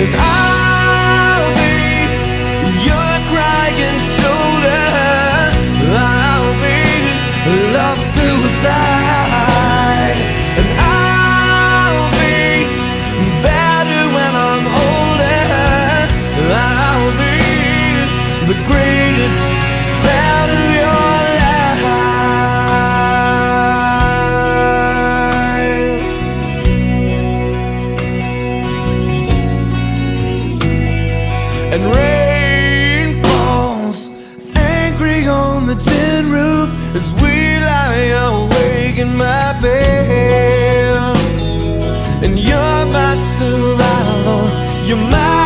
and I'll be your crying shoulder. I'll be love suicide, and I'll be better when I'm older. I'll be the greatest part of your life. And rain falls angry on the tin roof as we lie awake in my bed. And you're my survival, you're my